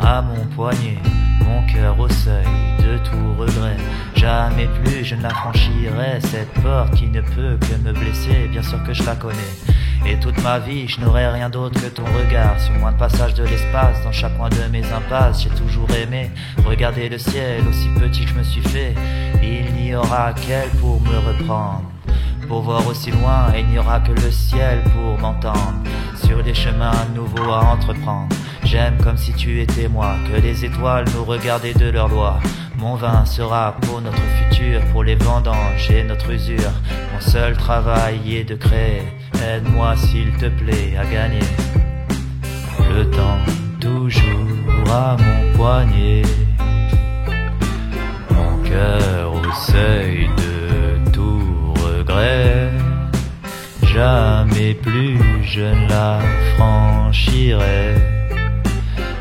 à mon poignet, mon cœur au seuil de tout regret. Jamais plus je ne la franchirai, cette porte qui ne peut que me blesser. Bien sûr que je la connais, et toute ma vie je n'aurai rien d'autre que ton regard. Sur moins de passage de l'espace, dans chaque coin de mes impasses, j'ai toujours aimé regarder le ciel, aussi petit que je me suis fait. Il n'y aura qu'elle pour me reprendre, pour voir aussi loin, et il n'y aura que le ciel pour m'entendre. Sur les chemins nouveaux à entreprendre, j'aime comme si tu étais moi, que les étoiles nous regardaient de leur loi. Mon vin sera pour notre futur, pour les vendanges et notre usure. Mon seul travail est de créer, aide-moi s'il te plaît à gagner. Le temps toujours à mon poignet, mon cœur au seuil de tout regret. Jamais plus je ne la franchirai,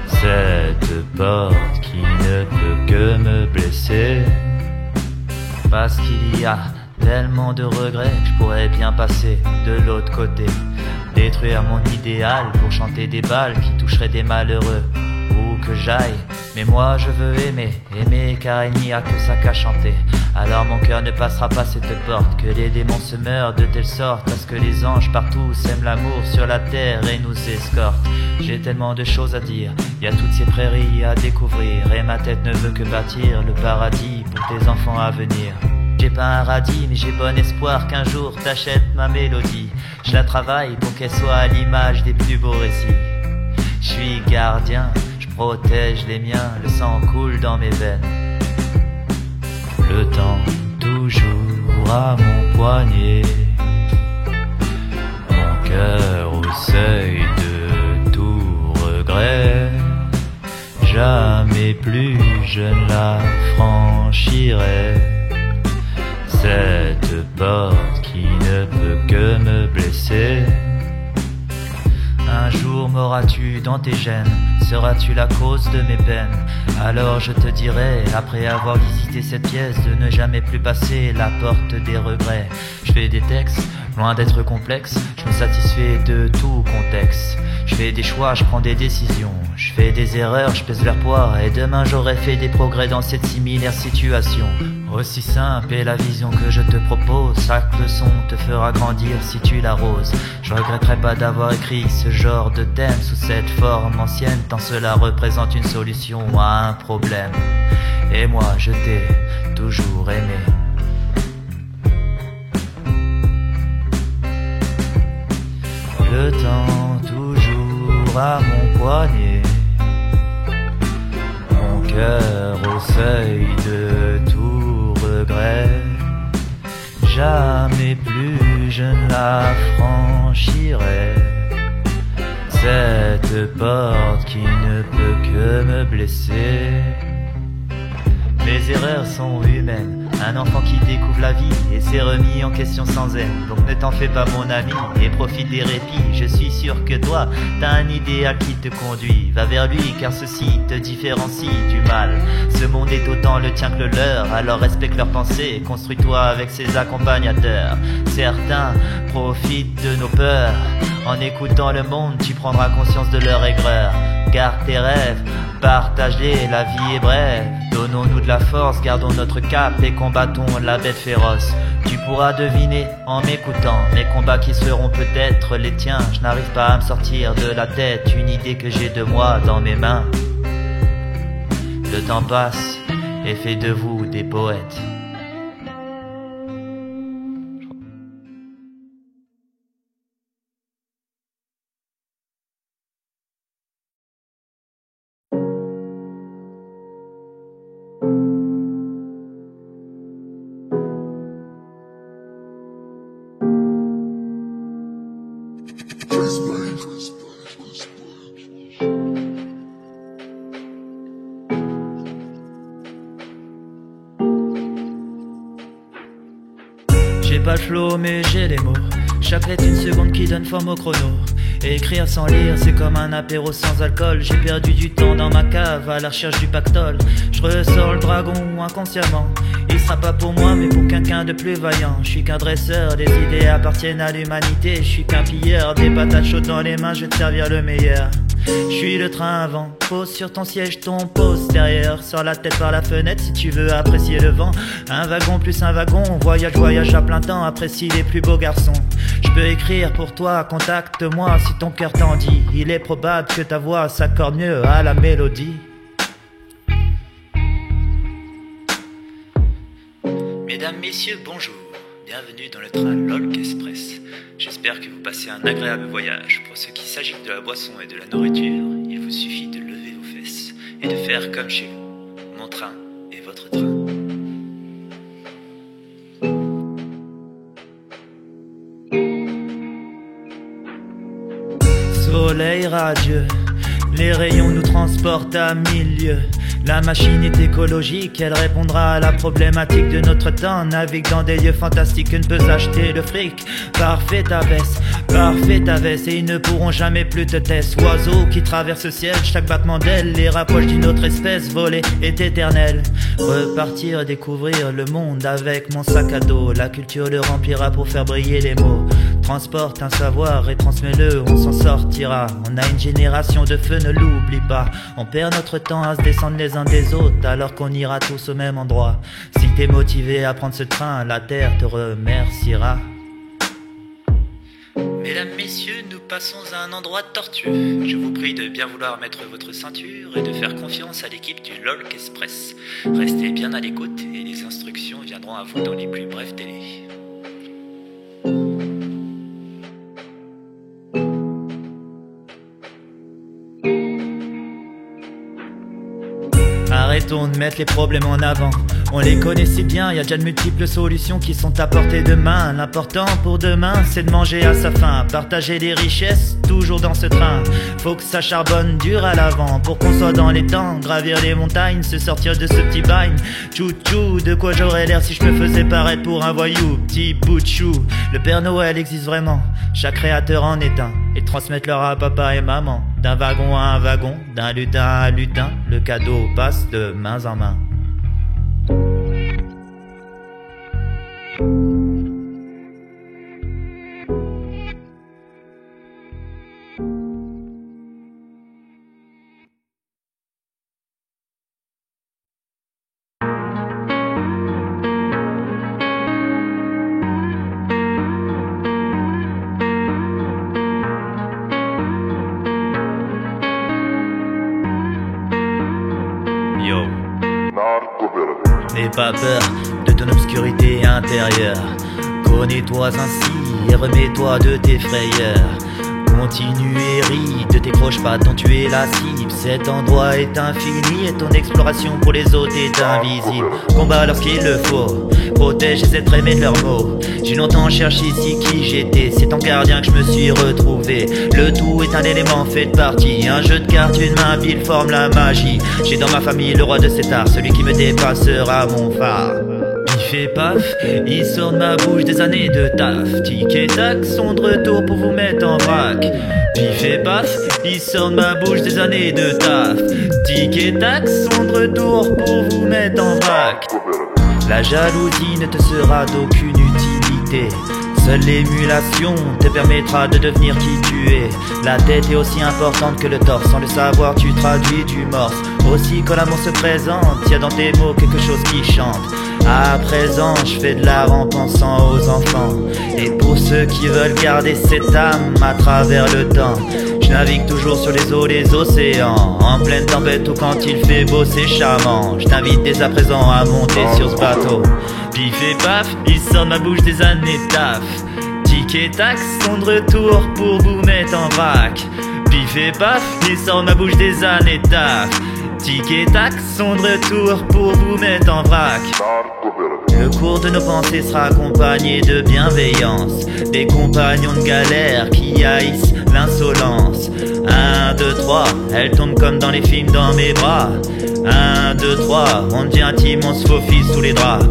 cette porte qui ne peut que me blesser. Parce qu'il y a tellement de regrets que je pourrais bien passer de l'autre côté, détruire mon idéal pour chanter des balles qui toucheraient des malheureux. Où que j'aille, mais moi je veux aimer, aimer car il n'y a que ça qu'à chanter. Alors mon cœur ne passera pas cette porte, que les démons se meurent de telle sorte à ce que les anges partout sèment l'amour sur la terre et nous escortent. J'ai tellement de choses à dire, y a toutes ces prairies à découvrir, et ma tête ne veut que bâtir le paradis pour tes enfants à venir. J'ai pas un radis, mais j'ai bon espoir qu'un jour t'achètes ma mélodie. Je la travaille pour qu'elle soit à l'image des plus beaux récits. Je suis gardien, je protège les miens, le sang coule dans mes veines. Le temps toujours à mon poignet, mon cœur au seuil de tout regret. Jamais plus je ne la franchirai, cette porte qui ne peut que me blesser. Un jour m'auras-tu dans tes gènes, seras-tu la cause de mes peines? Alors je te dirai, après avoir visité cette pièce, de ne jamais plus passer la porte des regrets. Je fais des textes, loin d'être complexe, je me satisfais de tout contexte. Je fais des choix, je prends des décisions, je fais des erreurs, je pèse leur poids, et demain j'aurai fait des progrès dans cette similaire situation. Aussi simple est la vision que je te propose, chaque leçon te fera grandir si tu l'arroses. Je regretterai pas d'avoir écrit ce genre de thème sous cette forme ancienne, tant cela représente une solution à un problème. Et moi je t'ai toujours aimé. Le temps toujours à mon poignet, mon cœur au seuil de tout regret. Jamais plus je ne la franchirai, cette porte qui ne peut que me blesser. Mes erreurs sont humaines, un enfant qui découvre la vie et s'est remis en question sans haine. Donc ne t'en fais pas mon ami et profite des répits. Je suis sûr que toi, t'as un idéal qui te conduit. Va vers lui car ceci te différencie du mal. Ce monde est autant le tien que le leur, alors respecte leurs pensées et construis-toi avec ses accompagnateurs. Certains profitent de nos peurs, en écoutant le monde tu prendras conscience de leur aigreur. Garde tes rêves, partage-les, la vie est brève. Donnons-nous de la force, gardons notre cap et combattons la bête féroce. Tu pourras deviner en m'écoutant mes combats qui seront peut-être les tiens. Je n'arrive pas à me sortir de la tête une idée que j'ai de moi dans mes mains. Le temps passe et fait de vous des poètes. J'ai pas le flow mais j'ai les mots, chaque lettre une seconde qui donne forme au chrono. Écrire sans lire c'est comme un apéro sans alcool. J'ai perdu du temps dans ma cave à la recherche du pactole. Je ressors le dragon inconsciemment, il sera pas pour moi mais pour quelqu'un de plus vaillant. Je suis qu'un dresseur, des idées appartiennent à l'humanité. Je suis qu'un pilleur, des patates chaudes dans les mains, je vais te servir le meilleur. Je suis le train avant, pose sur ton siège ton postérieur. Sors la tête par la fenêtre si tu veux apprécier le vent. Un wagon plus un wagon, voyage, voyage à plein temps. Apprécie les plus beaux garçons. Je peux écrire pour toi, contacte-moi si ton cœur t'en dit. Il est probable que ta voix s'accorde mieux à la mélodie. Mesdames, messieurs, bonjour. Bienvenue dans le train LOLK Express. J'espère que vous passez un agréable voyage. Pour ce qui s'agit de la boisson et de la nourriture, il vous suffit de lever vos fesses et de faire comme chez vous. Mon train est votre train. Soleil radieux, les rayons nous transportent à mille lieues. La machine est écologique, elle répondra à la problématique de notre temps. Navigue dans des lieux fantastiques que ne peut acheter le fric. Parfait ta veste, et ils ne pourront jamais plus te tester. Oiseau qui traverse le ciel, chaque battement d'aile les rapproche d'une autre espèce. Voler est éternel. Repartir, découvrir le monde avec mon sac à dos. La culture le remplira pour faire briller les mots. Transporte un savoir et transmets-le, on s'en sortira. On a une génération de feu, ne l'oublie pas. On perd notre temps à se descendre les uns des autres alors qu'on ira tous au même endroit. Si t'es motivé à prendre ce train, la terre te remerciera. Mesdames, messieurs, nous passons à un endroit tortueux. Je vous prie de bien vouloir mettre votre ceinture et de faire confiance à l'équipe du LOLK Express. Restez bien à l'écoute et les instructions viendront à vous dans les plus brefs délais. Arrêtons de mettre les problèmes en avant. On les connaît si bien, y a déjà de multiples solutions qui sont à portée de main. L'important pour demain, c'est de manger à sa faim. Partager les richesses, toujours dans ce train. Faut que ça charbonne dur à l'avant pour qu'on soit dans les temps. Gravir les montagnes, se sortir de ce petit bagne. Tchou-tchou, de quoi j'aurais l'air si je me faisais paraître pour un voyou. Petit bout de chou, le Père Noël existe vraiment. Chaque créateur en est un. Et transmettre leur à papa et maman. D'un wagon à un wagon, d'un lutin à un lutin. Le cadeau passe de main en main. Yo. N'aie pas peur de ton obscurité intérieure. Connais-toi ainsi et remets-toi de tes frayeurs. Continue et ris, ne t'écroche pas tant tu es la cible. Cet endroit est infini et ton exploration pour les autres est invisible. Combat lorsqu'il le faut, protège les êtres aimés de leurs mots. J'ai longtemps cherché ici qui j'étais, c'est en gardien que je me suis retrouvé. Le tout est un élément fait de partie, un jeu de cartes, une main pile forme la magie. J'ai dans ma famille le roi de cet art, celui qui me dépassera mon phare. Il fait paf, il sort de ma bouche des années de taf. Tic et tac sont de retour pour vous mettre en vrac. Pif et paf, il sort de ma bouche des années de taf. Tic et tac sont de retour pour vous mettre en vrac. La jalousie ne te sera d'aucune utilité. Seule l'émulation te permettra de devenir qui tu es. La tête est aussi importante que le torse. Sans le savoir tu traduis du morse. Aussi quand l'amour se présente, y a dans tes mots quelque chose qui chante. À présent je fais de l'art en pensant aux enfants. Et pour ceux qui veulent garder cette âme à travers le temps, je navigue toujours sur les eaux des océans. En pleine tempête ou quand il fait beau c'est charmant. Je t'invite dès à présent à monter sur ce bateau. Pif et paf, il sort de ma bouche des années de taf. Tic et tac sont de retour pour vous mettre en vrac. Pif et paf, il sort de ma bouche des années de taf. Tic et tac sont de retour pour vous mettre en vrac. Le cours de nos pensées sera accompagné de bienveillance. Des compagnons de galère qui haïssent l'insolence. 1, 2, 3, elle tombe comme dans les films dans mes bras. 1, 2, 3, on devient intime, on se faufile sous les draps.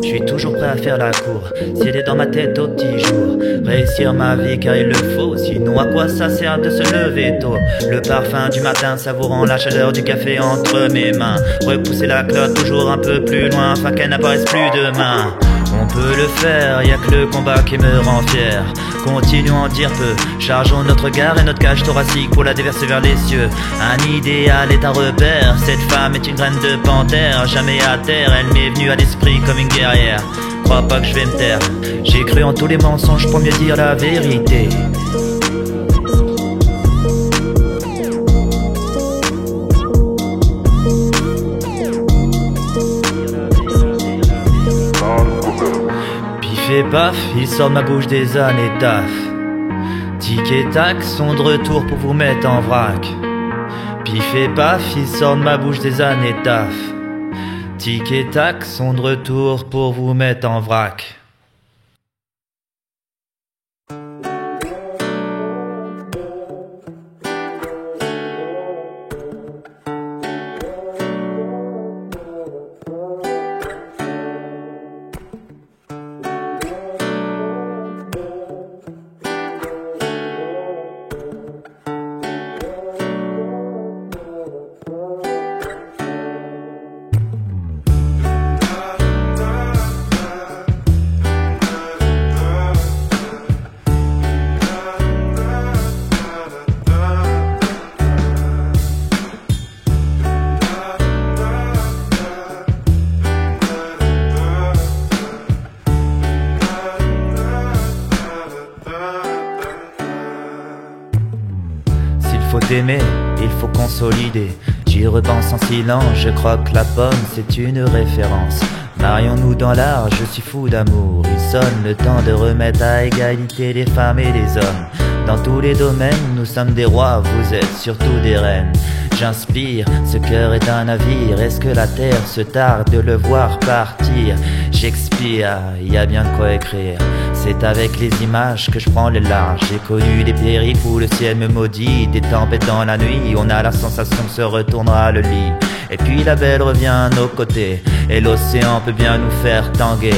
Je suis toujours prêt à faire la cour, si elle est dans ma tête au petit jour. Réussir ma vie car il le faut, sinon à quoi ça sert de se lever tôt. Le parfum du matin savourant la chaleur du café entre mes mains. Repousser la clotte toujours un peu plus loin afin qu'elle n'apparaisse plus demain. On peut le faire, y'a que le combat qui me rend fier. Continuons à en dire peu, chargeons notre regard et notre cage thoracique pour la déverser vers les cieux. Un idéal est un repère, cette femme est une graine de panthère. Jamais à terre, elle m'est venue à l'esprit comme une guerrière. Crois pas que je vais me taire, j'ai cru en tous les mensonges pour mieux dire la vérité. Et paf, il sort de ma bouche des années taf. Tic et tac sont de retour pour vous mettre en vrac. Pif et paf, il sort de ma bouche des années taf. Tic et tac sont de retour pour vous mettre en vrac. Faut aimer, il faut consolider. J'y repense en silence, je croque la pomme, c'est une référence. Marions-nous dans l'art, je suis fou d'amour. Il sonne le temps de remettre à égalité les femmes et les hommes. Dans tous les domaines, nous sommes des rois, vous êtes surtout des reines. J'inspire, ce cœur est un navire. Est-ce que la terre se tarde de le voir partir? Shakespeare, y a bien de quoi écrire. C'est avec les images que je prends le large. J'ai connu des périples où le ciel me maudit, des tempêtes dans la nuit, on a la sensation que se retournera le lit. Et puis la belle revient à nos côtés, et l'océan peut bien nous faire tanguer.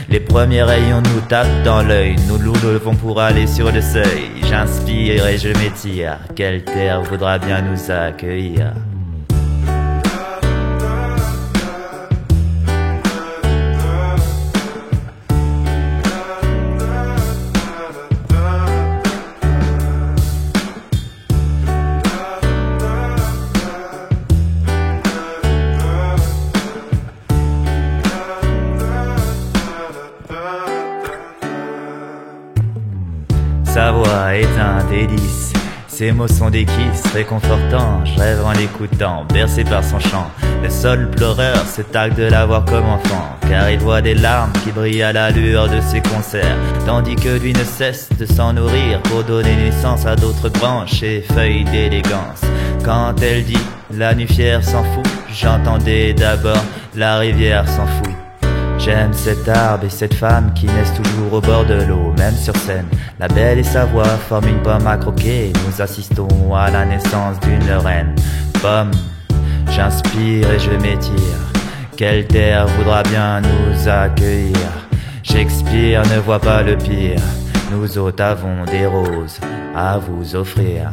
Les premiers rayons nous tapent dans l'œil, nous nous levons pour aller sur le seuil. J'inspire et je m'étire, quelle terre voudra bien nous accueillir? Sa voix est un délice, ses mots sont des kisses réconfortants. Je rêve en l'écoutant, bercé par son chant. Le sol pleureur se targue de la voir comme enfant, car il voit des larmes qui brillent à la lueur de ses concerts, tandis que lui ne cesse de s'en nourrir pour donner naissance à d'autres branches et feuilles d'élégance. Quand elle dit la nuit fière s'en fout, j'entendais d'abord la rivière s'en fout. J'aime cet arbre et cette femme qui naissent toujours au bord de l'eau, même sur scène. La belle et sa voix forment une pomme à croquer. Nous assistons à la naissance d'une reine. Pomme, j'inspire et je m'étire. Quelle terre voudra bien nous accueillir? Shakespeare ne voit pas le pire. Nous autres avons des roses à vous offrir.